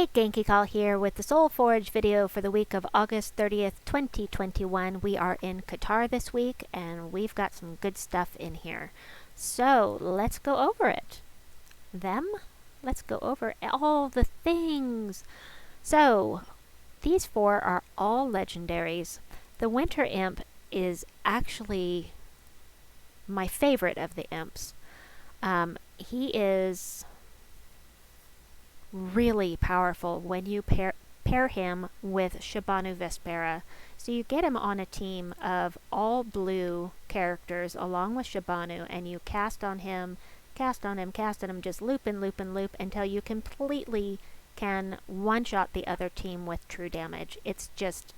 Hey, Genki Call here with the Soulforge video for the week of August 30th, 2021. We are in Qatar this week, and we've got some good stuff in here. So, let's go over it. Let's go over all the things. So, these four are all legendaries. The Winter Imp is actually my favorite of the imps. He is really powerful when you pair him with Shabanu Vespera. So you get him on a team of all blue characters along with Shabanu, and you cast on him, just loop and loop and loop until you completely can one-shot the other team with true damage. It's just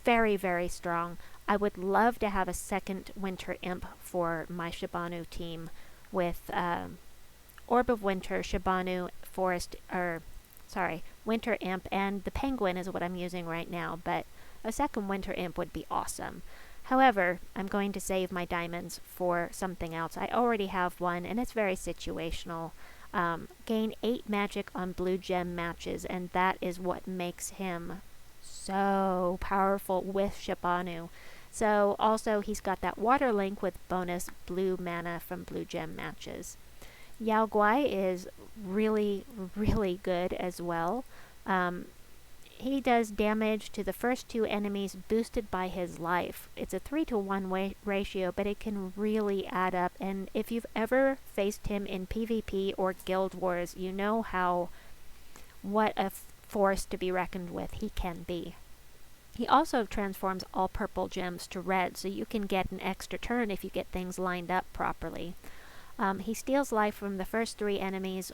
very, very strong. I would love to have a second Winter Imp for my Shabanu team with Orb of Winter, Shabanu, Winter Imp, and the Penguin is what I'm using right now, but a second Winter Imp would be awesome. However, I'm going to save my diamonds for something else. I already have one, and it's very situational. Gain 8 magic on blue gem matches, and that is what makes him so powerful with Shabanu. So, also, he's got that water link with bonus blue mana from blue gem matches. Yao Guai is really, really good as well. He does damage to the first 2 enemies boosted by his life. It's a 3-to-1 ratio, but it can really add up. And if you've ever faced him in PvP or Guild Wars, you know what a force to be reckoned with he can be. He also transforms all purple gems to red, so you can get an extra turn if you get things lined up properly. He steals life from the first 3 enemies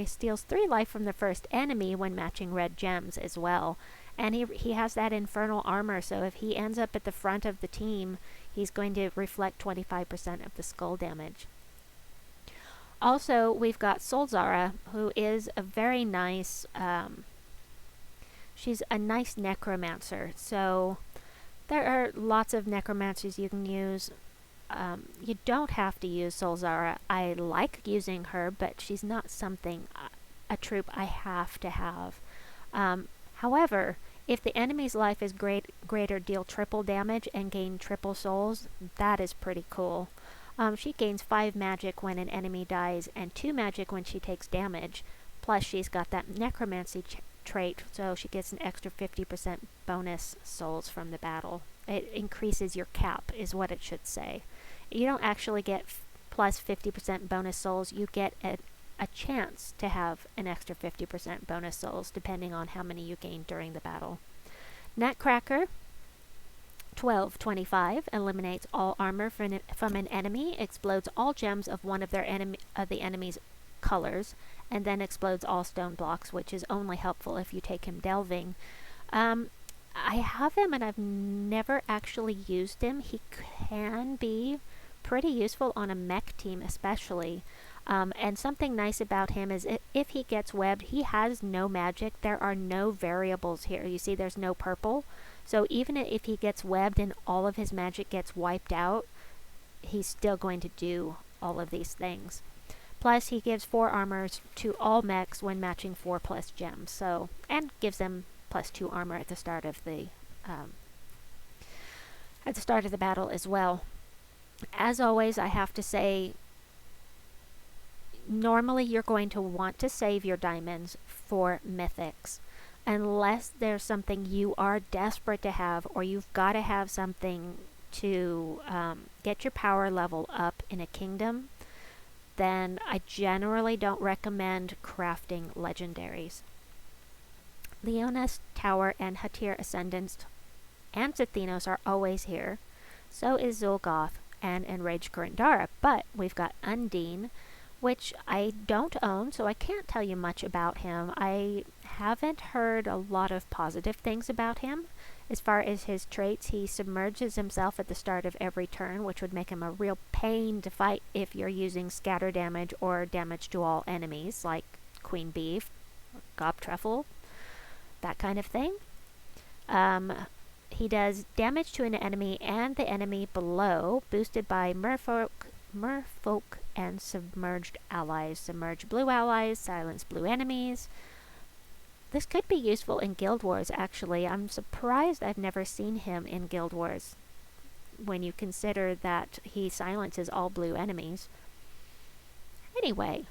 steals 3 life from the first enemy when matching red gems as well. And he has that infernal armor, so if he ends up at the front of the team, he's going to reflect 25% of the skull damage. Also, we've got Solzara, who is a very nice, she's a nice necromancer. So there are lots of necromancers you can use. You don't have to use Solzara. I like using her, but she's not a troop I have to have. However, if the enemy's life is greater, deal triple damage and gain triple souls, that is pretty cool. She gains 5 magic when an enemy dies and 2 magic when she takes damage. Plus, she's got that necromancy trait, so she gets an extra 50% bonus souls from the battle. It increases your cap, is what it should say. You don't actually get plus 50% bonus souls. You get a chance to have an extra 50% bonus souls, depending on how many you gain during the battle. Nutcracker, 1225, eliminates all armor from an enemy, explodes all gems of one of the enemy's colors, and then explodes all stone blocks, which is only helpful if you take him delving. I have him and I've never actually used him. He can be pretty useful on a mech team especially. And something nice about him is if he gets webbed, he has no magic. There are no variables here. You see there's no purple. So even if he gets webbed and all of his magic gets wiped out, he's still going to do all of these things. Plus he gives 4 armors to all mechs when matching 4+ gems. So, and gives them +2 armor at the start of the battle as well. As always, I have to say, normally you're going to want to save your diamonds for mythics, unless there's something you are desperate to have, or you've got to have something to get your power level up in a kingdom. Then I generally don't recommend crafting legendaries. Leona's Tower and Hatir Ascendants and Zathenos are always here. So is Zul'Goth and Enraged Kurandara. But we've got Undine, which I don't own, so I can't tell you much about him. I haven't heard a lot of positive things about him. As far as his traits, he submerges himself at the start of every turn, which would make him a real pain to fight if you're using scatter damage or damage to all enemies, like Queen Bee, Gob Truffle, that kind of thing. He does damage to an enemy and the enemy below, boosted by Merfolk and submerged allies. Submerge blue allies, silence blue enemies. This could be useful in Guild Wars, actually. I'm surprised I've never seen him in Guild Wars, when you consider that he silences all blue enemies. Anyway,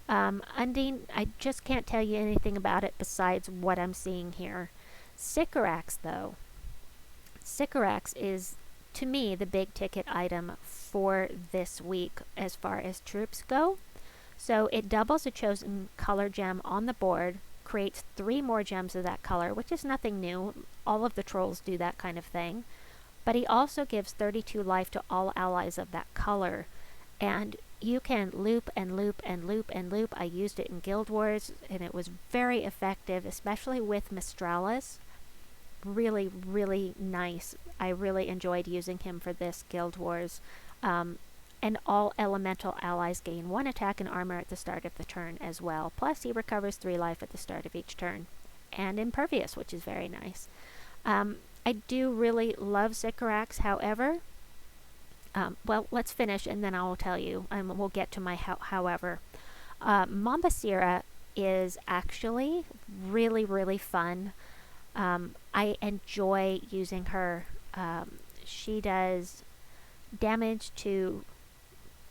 Undine, I just can't tell you anything about it besides what I'm seeing here. Sycorax, though. Sycorax is, to me, the big ticket item for this week as far as troops go. So it doubles a chosen color gem on the board, creates 3 more gems of that color, which is nothing new. All of the trolls do that kind of thing. But he also gives 32 life to all allies of that color. And you can loop and loop and loop and loop. I used it in Guild Wars, and it was very effective, especially with Mistralis. Really, really nice. I really enjoyed using him for this Guild Wars. And all elemental allies gain 1 attack and armor at the start of the turn as well. Plus, he recovers 3 life at the start of each turn. And impervious, which is very nice. I do really love Sycorax, however. Well, let's finish and then I will tell you. And we'll get to my however. Mambasira is actually really, really fun. I enjoy using her. She does damage to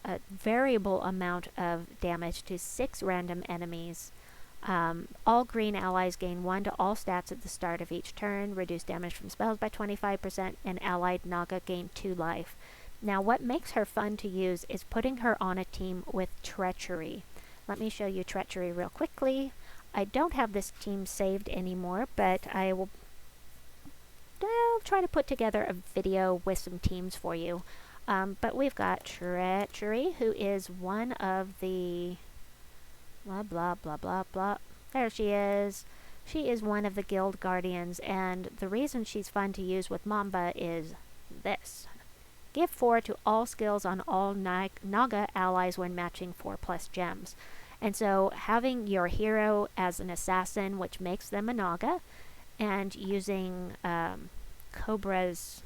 a variable amount of damage to 6 random enemies. All green allies gain 1 to all stats at the start of each turn, reduce damage from spells by 25%, and allied Naga gain 2 life. Now, what makes her fun to use is putting her on a team with Treachery. Let me show you Treachery real quickly. I don't have this team saved anymore, but I'll try to put together a video with some teams for you. But we've got Treachery, who is one of the blah blah blah blah blah. There she is. She is one of the guild guardians, and the reason she's fun to use with Mamba is this. Give 4 to all skills on all Naga allies when matching 4+ gems. And so having your hero as an assassin, which makes them a Naga, and using Cobra's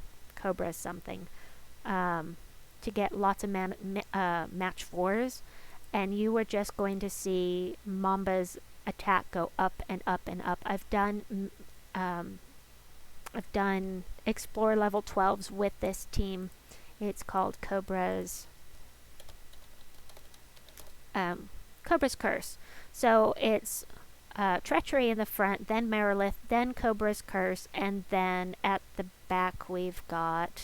something to get lots of match 4s, and you are just going to see Mamba's attack go up and up and up. I've done explore level 12s with this team. It's called Cobra's Curse. So it's Treachery in the front, then Marilith, then Cobra's Curse, and then at the back we've got,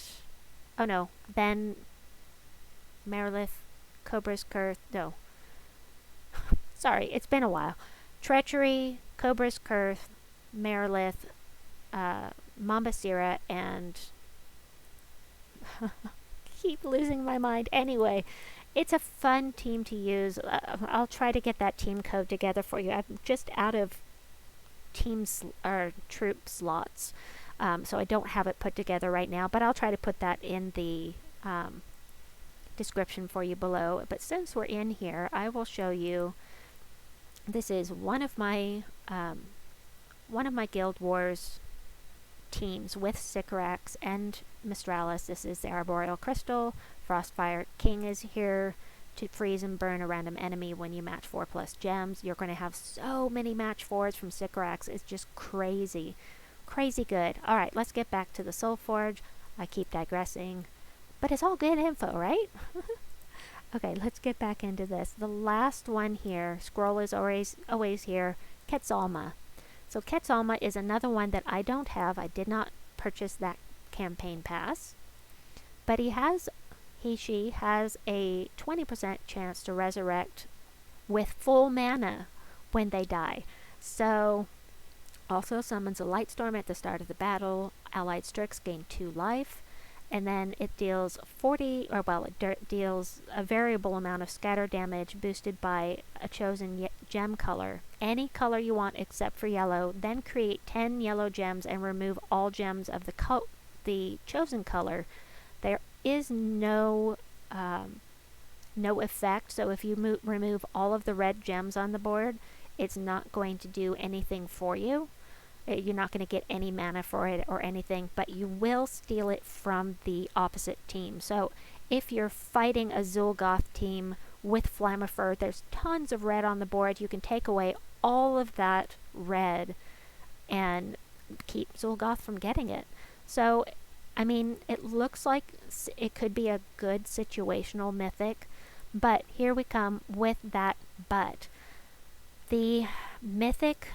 oh no, then Marilith, Cobra's Curse, no. Sorry, it's been a while. Treachery, Cobra's Curse, Marilith, Mambasira, and keep losing my mind. Anyway, it's a fun team to use. I'll try to get that team code together for you. I'm just out of troop slots, so I don't have it put together right now, but I'll try to put that in the description for you below. But since we're in here, I will show you. This is one of my Guild Wars teams with Sycorax and Mistralis. This is the Arboreal Crystal. Frostfire King is here to freeze and burn a random enemy when you match 4+ gems. You're going to have so many match 4s from Sycorax. It's just crazy. Crazy good. Alright, let's get back to the Soulforge. I keep digressing. But it's all good info, right? Okay, let's get back into this. The last one here, scroll is always here, Quetzalma. So Quetzalma is another one that I don't have. I did not purchase that campaign pass. But she has a 20% chance to resurrect with full mana when they die. So, also summons a light storm at the start of the battle. Allied Strix gain 2 life. And then it deals deals a variable amount of scatter damage boosted by a chosen gem color. Any color you want except for yellow. Then create 10 yellow gems and remove all gems of the chosen color. There is no effect, so if you remove all of the red gems on the board, it's not going to do anything for you. You're not going to get any mana for it or anything, but you will steal it from the opposite team. So if you're fighting a Zul'Goth team with Flammifer. There's tons of red on the board. You can take away all of that red and keep Zul'Goth from getting it. So, I mean, it looks like it could be a good situational mythic, but here we come with that but. The mythic,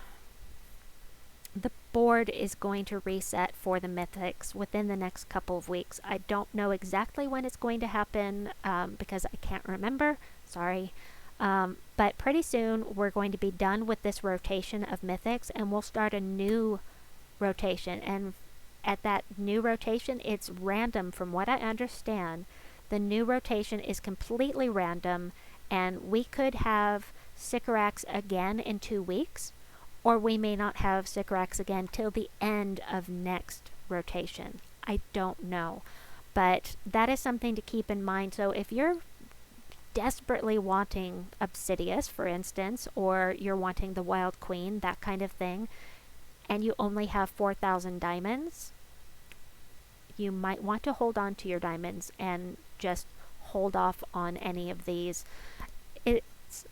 the board is going to reset for the mythics within the next couple of weeks. I don't know exactly when it's going to happen because I can't remember. Sorry. But pretty soon we're going to be done with this rotation of mythics and we'll start a new rotation. And at that new rotation, it's random from what I understand. The new rotation is completely random and we could have Sycorax again in 2 weeks, or we may not have Sycorax again till the end of next rotation. I don't know, but that is something to keep in mind. So if you're desperately wanting Obsidious, for instance, or you're wanting the Wild Queen, that kind of thing, and you only have 4,000 diamonds, you might want to hold on to your diamonds and just hold off on any of these. It's,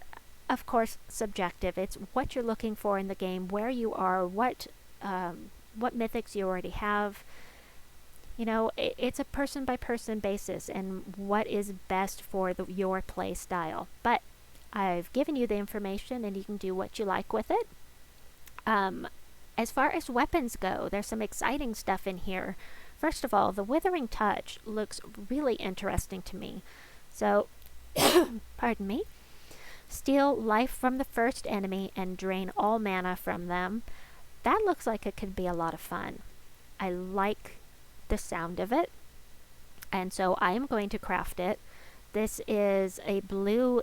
of course, subjective. It's what you're looking for in the game, where you are, what mythics you already have. You know, it's a person-by-person basis and what is best for your play style. But I've given you the information and you can do what you like with it. As far as weapons go, there's some exciting stuff in here. First of all, the Withering Touch looks really interesting to me. So, pardon me. Steal life from the first enemy and drain all mana from them. That looks like it could be a lot of fun. I like the sound of it, and so I am going to craft it. This is a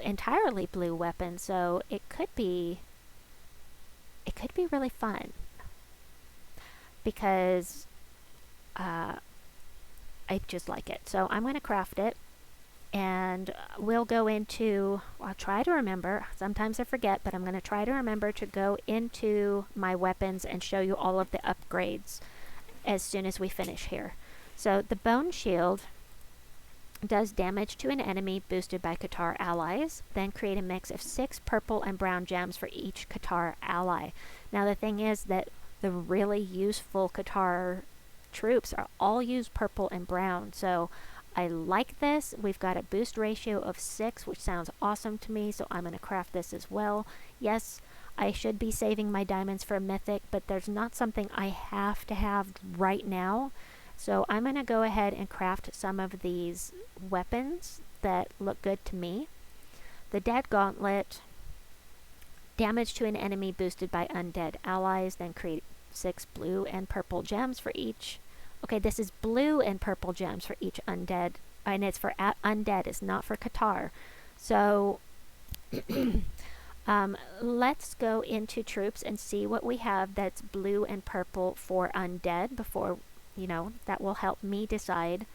entirely blue weapon, so it could be really fun because I just like it. So I'm going to craft it. And we'll go into, I'll try to remember, sometimes I forget, but I'm going to try to remember to go into my weapons and show you all of the upgrades as soon as we finish here. So the Bone Shield does damage to an enemy boosted by Qatar allies, then create a mix of 6 purple and brown gems for each Qatar ally. Now the thing is that the really useful Qatar troops are all use purple and brown, so I like this. We've got a boost ratio of 6, which sounds awesome to me, so I'm going to craft this as well. Yes, I should be saving my diamonds for a mythic, but there's not something I have to have right now. So I'm going to go ahead and craft some of these weapons that look good to me. The Dead Gauntlet, damage to an enemy boosted by undead allies, then create 6 blue and purple gems for each. Okay, this is blue and purple gems for each undead, and it's for undead, it's not for Qatar. So, let's go into troops and see what we have that's blue and purple for undead before, you know, that will help me decide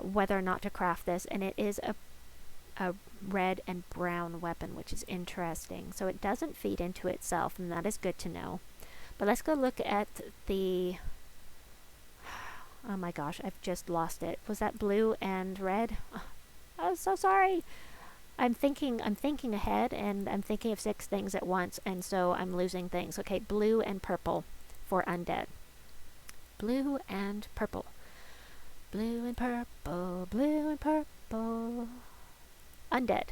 whether or not to craft this. And it is a red and brown weapon, which is interesting. So it doesn't feed into itself, and that is good to know. But let's go look at the... Oh my gosh, I've just lost it. Was that blue and red? Oh, I'm so sorry. I'm thinking ahead, and I'm thinking of 6 things at once, and so I'm losing things. Okay, blue and purple for undead. Blue and purple. Blue and purple, blue and purple. Undead.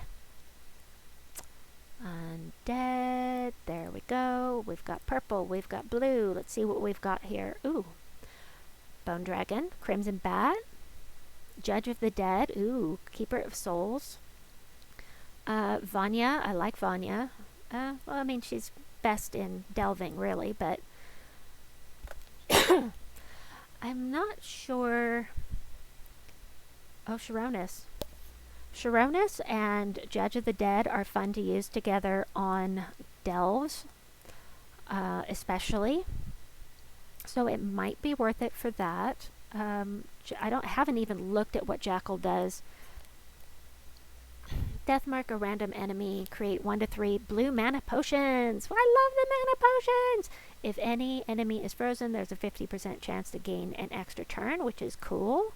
Undead. There we go. We've got purple, we've got blue. Let's see what we've got here. Ooh. Bone Dragon, Crimson Bat, Judge of the Dead, ooh, Keeper of Souls, Vanya, I like Vanya. Well, I mean, she's best in delving, really, but I'm not sure. Oh, Sharonis. Sharonis and Judge of the Dead are fun to use together on delves, especially. So it might be worth it for that. Haven't even looked at what Jackal does. Deathmark a random enemy. Create 1 to 3 blue mana potions. I love the mana potions. If any enemy is frozen, there's a 50% chance to gain an extra turn, which is cool.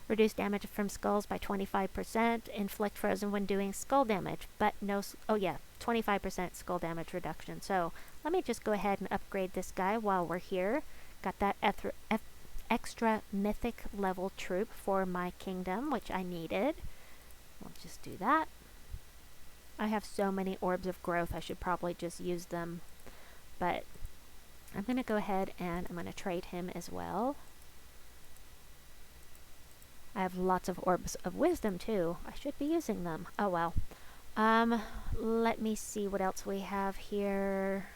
Reduce damage from skulls by 25%. Inflict frozen when doing skull damage, but no... Oh yeah, 25% skull damage reduction. So let me just go ahead and upgrade this guy while we're here. Got that extra mythic level troop for my kingdom, which I needed. We'll just do that. I have so many orbs of growth, I should probably just use them. But I'm going to go ahead and I'm going to trade him as well. I have lots of orbs of wisdom too. I should be using them. Oh well. Let me see what else we have here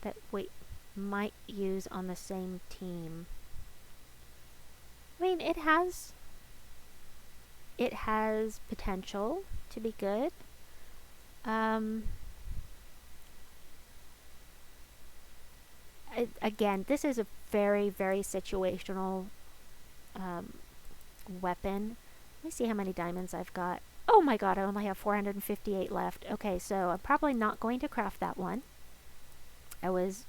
that we might use on the same team. I mean, it has potential to be good. Again, this is a very, very situational weapon. Let me see how many diamonds I've got. Oh my god, I only have 458 left. Okay, so I'm probably not going to craft that one. I was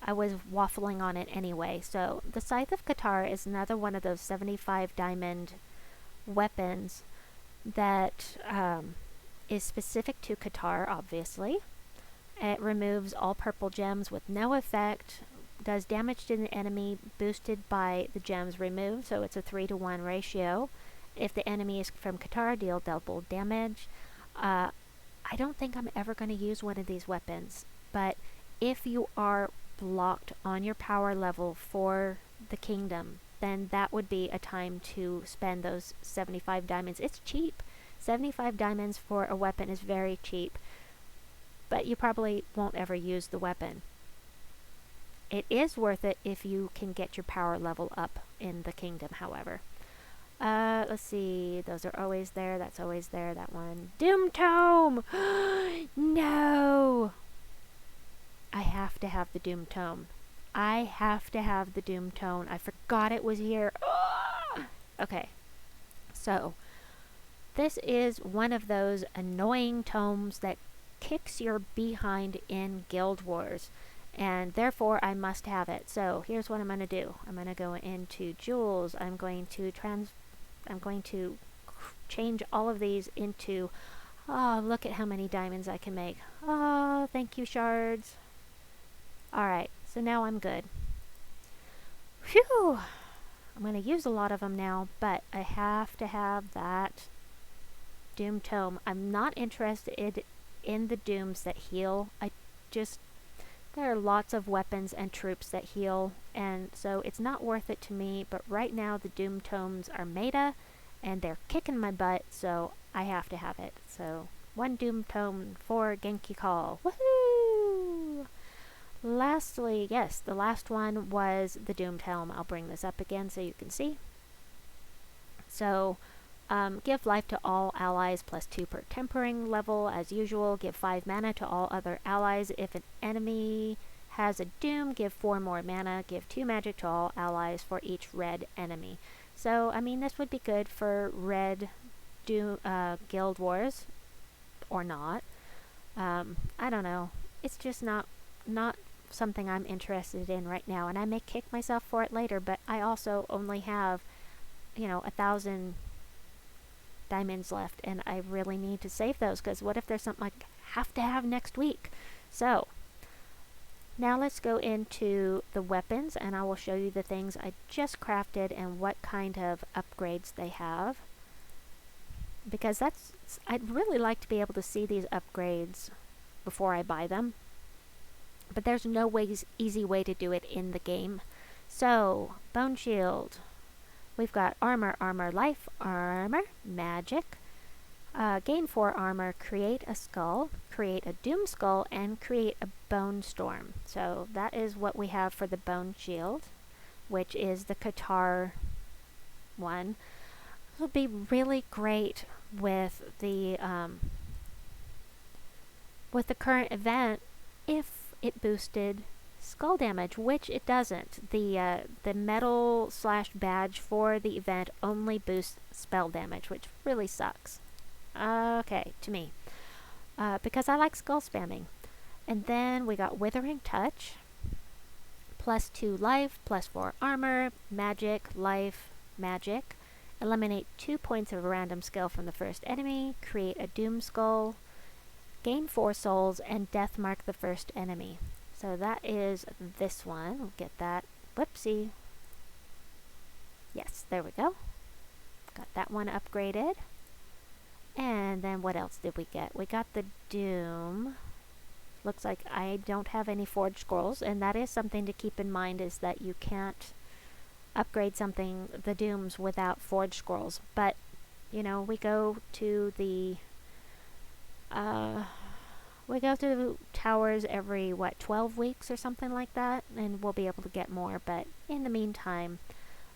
waffling on it anyway. So the Scythe of Qatar is another one of those 75 diamond weapons that is specific to Qatar, obviously. It removes all purple gems with no effect. Does damage to the enemy boosted by the gems removed, so it's a 3-to-1 ratio. If the enemy is from Qatar, deal double damage. I don't think I'm ever going to use one of these weapons, but if you are blocked on your power level for the kingdom, then that would be a time to spend those 75 diamonds. It's cheap. 75 diamonds for a weapon is very cheap, but you probably won't ever use the weapon. It is worth it if you can get your power level up in the kingdom, however. Let's see. Those are always there. That's always there. That one. Doom Tome! No! I have to have the Doom Tome. I have to have the Doom Tome. I forgot it was here. Okay. So, this is one of those annoying tomes that kicks your behind in Guild Wars. And therefore, I must have it. So, here's what I'm going to do. I'm going to go into Jewels. I'm going to change all of these into... Oh, look at how many diamonds I can make. Oh, thank you, shards. Alright, so now I'm good. Phew! I'm going to use a lot of them now, but I have to have that Doom Tome. I'm not interested in the Dooms that heal. There are lots of weapons and troops that heal, and so it's not worth it to me, but right now the Doom Tomes are meta, and they're kicking my butt, so I have to have it. So, 1 Doom Tome for Genki Call. Woohoo! Lastly, yes, the last one was the Doom Tome. I'll bring this up again so you can see. So, give life to all allies plus 2 per tempering level as usual. Give 5 mana to all other allies. If an enemy has a doom, give 4 more mana. Give 2 magic to all allies for each red enemy. So, I mean, this would be good for red Guild Wars, or not. I don't know. It's just not something I'm interested in right now, and I may kick myself for it later, but I also only have, 1,000 diamonds left, and I really need to save those, because what if there's something I have to have next week? So, now let's go into the weapons, and I will show you the things I just crafted and what kind of upgrades they have. Because I'd really like to be able to see these upgrades before I buy them. But there's no easy way to do it in the game. So, Bone Shield. We've got Armor, Armor, Life, Armor, Magic. Gain 4 Armor, create a Skull, create a Doom Skull, and create a Bone Storm. So, that is what we have for the Bone Shield, which is the Qatar one. It would be really great with the current event if it boosted skull damage, which it doesn't. The medal / badge for the event only boosts spell damage, which really sucks. Okay, to me. Because I like skull spamming. And then we got Withering Touch, +2 life, +4 armor, magic, life, magic. Eliminate 2 points of a random skill from the first enemy, create a doom skull, gain 4 souls, and death mark the first enemy. So that is this one. We'll get that. Whoopsie. Yes, there we go. Got that one upgraded. And then what else did we get? We got the doom. Looks like I don't have any forged scrolls, and that is something to keep in mind, is that you can't upgrade something, the dooms, without forged scrolls. But, you know, we go to the towers every, 12 weeks or something like that, and we'll be able to get more. But in the meantime,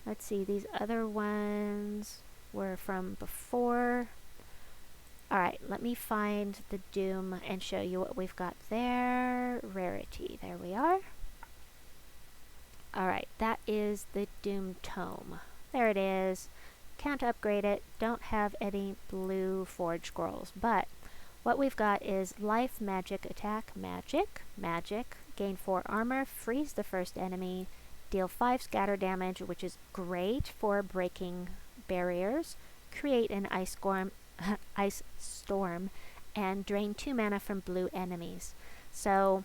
let's see, these other ones were from before. Alright, let me find the doom and show you what we've got there. Rarity, there we are. Alright, that is the doom tome. There it is. Can't upgrade it, don't have any blue forge scrolls, but what we've got is life, magic, attack, magic, gain 4 armor, freeze the first enemy, deal 5 scatter damage, which is great for breaking barriers, create an ice storm, and drain 2 mana from blue enemies. So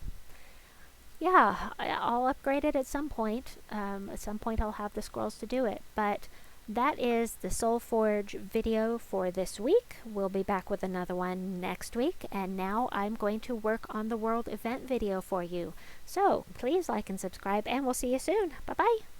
yeah, I'll upgrade it at some point. At some point I'll have the scrolls to do it, but that is the Soulforge video for this week. We'll be back with another one next week, and now I'm going to work on the world event video for you. So please like and subscribe, and we'll see you soon. Bye bye.